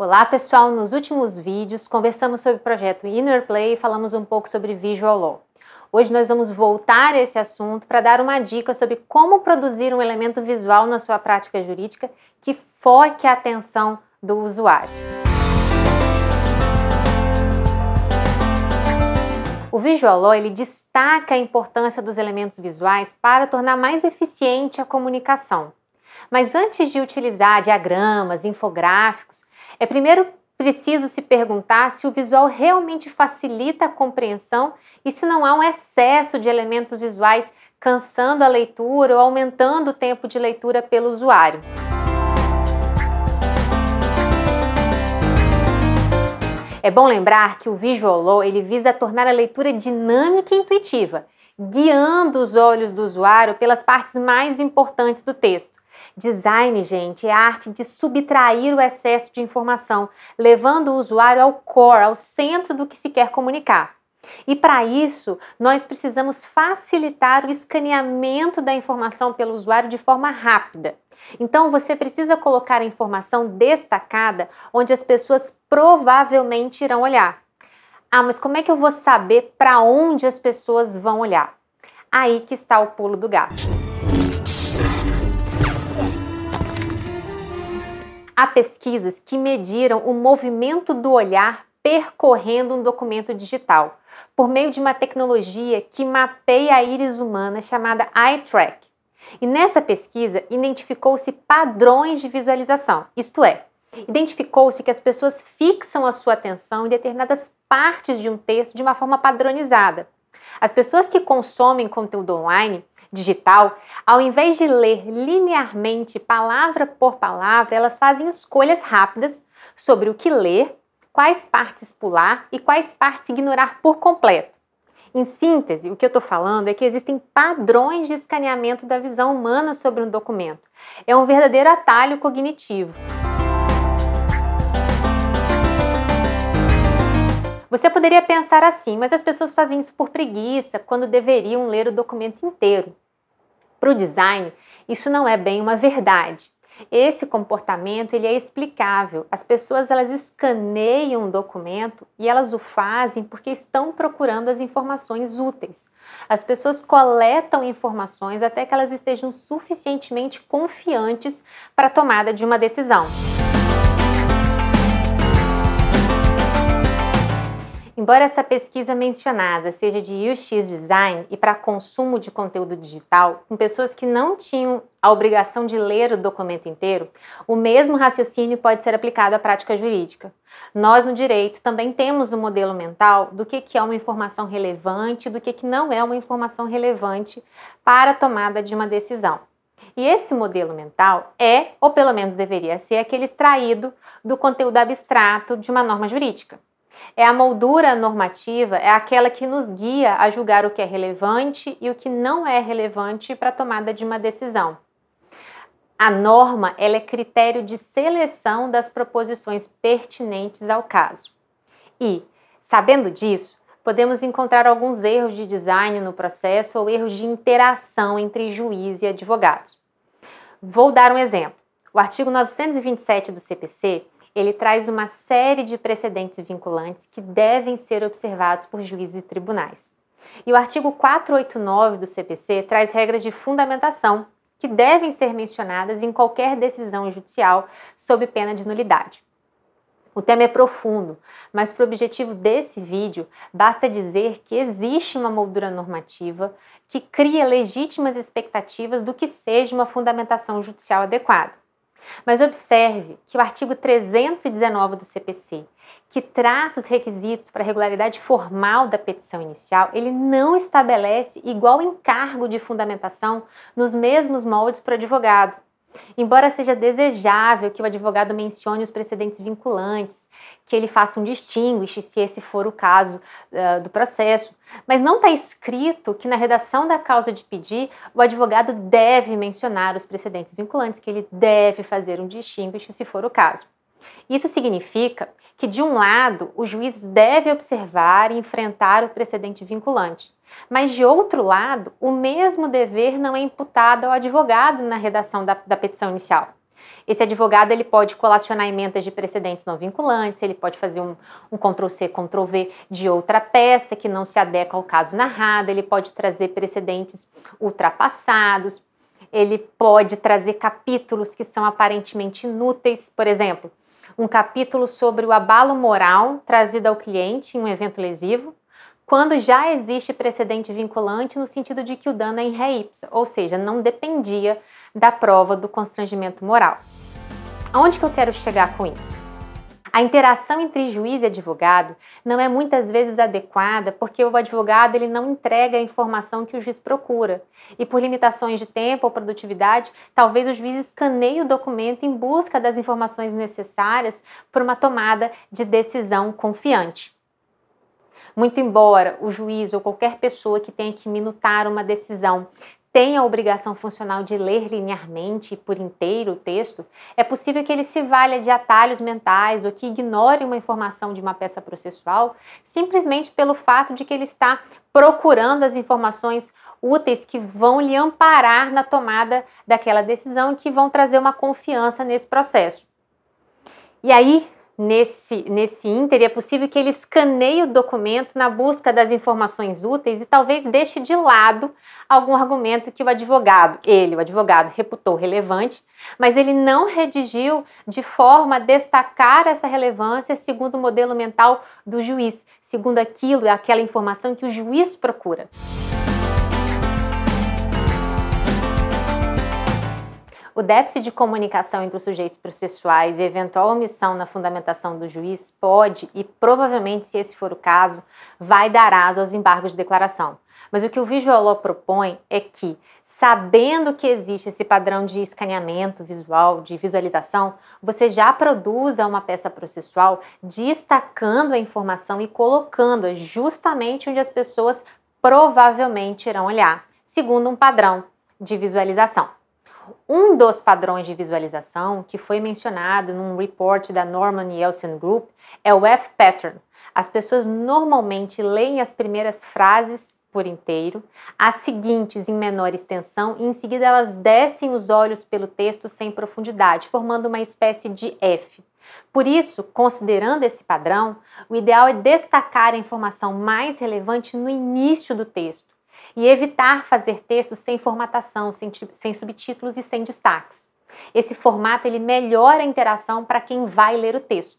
Olá pessoal, nos últimos vídeos conversamos sobre o projeto InnerPlay e falamos um pouco sobre Visual Law. Hoje nós vamos voltar a esse assunto para dar uma dica sobre como produzir um elemento visual na sua prática jurídica que foque a atenção do usuário. O Visual Law ele destaca a importância dos elementos visuais para tornar mais eficiente a comunicação. Mas antes de utilizar diagramas, infográficos, é primeiro preciso se perguntar se o visual realmente facilita a compreensão e se não há um excesso de elementos visuais cansando a leitura ou aumentando o tempo de leitura pelo usuário. É bom lembrar que o Visual Law ele visa tornar a leitura dinâmica e intuitiva, guiando os olhos do usuário pelas partes mais importantes do texto. Design, gente, é a arte de subtrair o excesso de informação, levando o usuário ao core, ao centro do que se quer comunicar. E para isso, nós precisamos facilitar o escaneamento da informação pelo usuário de forma rápida. Então, você precisa colocar a informação destacada onde as pessoas provavelmente irão olhar. Ah, mas como é que eu vou saber para onde as pessoas vão olhar? Aí que está o pulo do gato. Há pesquisas que mediram o movimento do olhar percorrendo um documento digital, por meio de uma tecnologia que mapeia a íris humana chamada Eye Track. E nessa pesquisa, identificou-se padrões de visualização, isto é, identificou-se que as pessoas fixam a sua atenção em determinadas partes de um texto de uma forma padronizada. As pessoas que consomem conteúdo online, digital, ao invés de ler linearmente, palavra por palavra, elas fazem escolhas rápidas sobre o que ler, quais partes pular e quais partes ignorar por completo. Em síntese, o que eu estou falando é que existem padrões de escaneamento da visão humana sobre um documento. É um verdadeiro atalho cognitivo. Você poderia pensar assim, mas as pessoas fazem isso por preguiça, quando deveriam ler o documento inteiro. Para o design, isso não é bem uma verdade. Esse comportamento ele é explicável. As pessoas elas escaneiam um documento e elas o fazem porque estão procurando as informações úteis. As pessoas coletam informações até que elas estejam suficientemente confiantes para a tomada de uma decisão. Embora essa pesquisa mencionada seja de UX Design e para consumo de conteúdo digital, com pessoas que não tinham a obrigação de ler o documento inteiro, o mesmo raciocínio pode ser aplicado à prática jurídica. Nós, no direito, também temos um modelo mental do que é uma informação relevante e do que não é uma informação relevante para a tomada de uma decisão. E esse modelo mental é, ou pelo menos deveria ser, aquele extraído do conteúdo abstrato de uma norma jurídica. É a moldura normativa, é aquela que nos guia a julgar o que é relevante e o que não é relevante para a tomada de uma decisão. A norma ela é critério de seleção das proposições pertinentes ao caso. E, sabendo disso, podemos encontrar alguns erros de design no processo ou erros de interação entre juiz e advogados. Vou dar um exemplo. O artigo 927 do CPC ele traz uma série de precedentes vinculantes que devem ser observados por juízes e tribunais. E o artigo 489 do CPC traz regras de fundamentação que devem ser mencionadas em qualquer decisão judicial sob pena de nulidade. O tema é profundo, mas para o objetivo desse vídeo, basta dizer que existe uma moldura normativa que cria legítimas expectativas do que seja uma fundamentação judicial adequada. Mas observe que o artigo 319 do CPC, que traça os requisitos para a regularidade formal da petição inicial, ele não estabelece igual encargo de fundamentação nos mesmos moldes para o advogado. Embora seja desejável que o advogado mencione os precedentes vinculantes, que ele faça um distinguish, se esse for o caso do processo, mas não está escrito que na redação da causa de pedir, o advogado deve mencionar os precedentes vinculantes, que ele deve fazer um distinguish, se for o caso. Isso significa que, de um lado, o juiz deve observar e enfrentar o precedente vinculante, mas, de outro lado, o mesmo dever não é imputado ao advogado na redação da petição inicial. Esse advogado ele pode colacionar emendas de precedentes não vinculantes, ele pode fazer um Ctrl+C, Ctrl+V de outra peça que não se adequa ao caso narrado, ele pode trazer precedentes ultrapassados, ele pode trazer capítulos que são aparentemente inúteis, por exemplo, um capítulo sobre o abalo moral trazido ao cliente em um evento lesivo, quando já existe precedente vinculante no sentido de que o dano é in re ipsa, ou seja, não dependia da prova do constrangimento moral. Aonde que eu quero chegar com isso? A interação entre juiz e advogado não é muitas vezes adequada porque o advogado ele não entrega a informação que o juiz procura. E por limitações de tempo ou produtividade, talvez o juiz escaneie o documento em busca das informações necessárias para uma tomada de decisão confiante. Muito embora o juiz ou qualquer pessoa que tenha que minutar uma decisão tenha a obrigação funcional de ler linearmente e por inteiro o texto, é possível que ele se valha de atalhos mentais ou que ignore uma informação de uma peça processual simplesmente pelo fato de que ele está procurando as informações úteis que vão lhe amparar na tomada daquela decisão e que vão trazer uma confiança nesse processo. E aí, nesse ínter, é possível que ele escaneie o documento na busca das informações úteis e talvez deixe de lado algum argumento que o advogado, reputou relevante, mas ele não redigiu de forma a destacar essa relevância segundo o modelo mental do juiz, segundo aquela informação que o juiz procura. O déficit de comunicação entre os sujeitos processuais e eventual omissão na fundamentação do juiz pode, e provavelmente, se esse for o caso, vai dar aso aos embargos de declaração. Mas o que o Visual Law propõe é que, sabendo que existe esse padrão de escaneamento visual, de visualização, você já produza uma peça processual destacando a informação e colocando-a justamente onde as pessoas provavelmente irão olhar, segundo um padrão de visualização. Um dos padrões de visualização que foi mencionado num report da Norman Yeltsin Group é o F-pattern. As pessoas normalmente leem as primeiras frases por inteiro, as seguintes em menor extensão e em seguida elas descem os olhos pelo texto sem profundidade, formando uma espécie de F. Por isso, considerando esse padrão, o ideal é destacar a informação mais relevante no início do texto e evitar fazer textos sem formatação, sem subtítulos e sem destaques. Esse formato ele melhora a interação para quem vai ler o texto.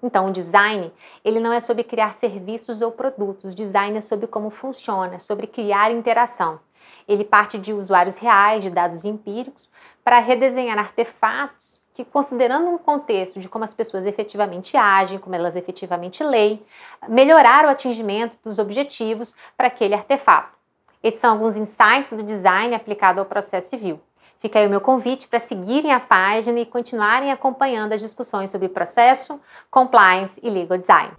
Então, o design ele não é sobre criar serviços ou produtos, o design é sobre como funciona, sobre criar interação. Ele parte de usuários reais, de dados empíricos, para redesenhar artefatos que, considerando um contexto de como as pessoas efetivamente agem, como elas efetivamente leem, melhorar o atingimento dos objetivos para aquele artefato. Esses são alguns insights do design aplicado ao processo civil. Fica aí o meu convite para seguirem a página e continuarem acompanhando as discussões sobre processo, compliance e legal design.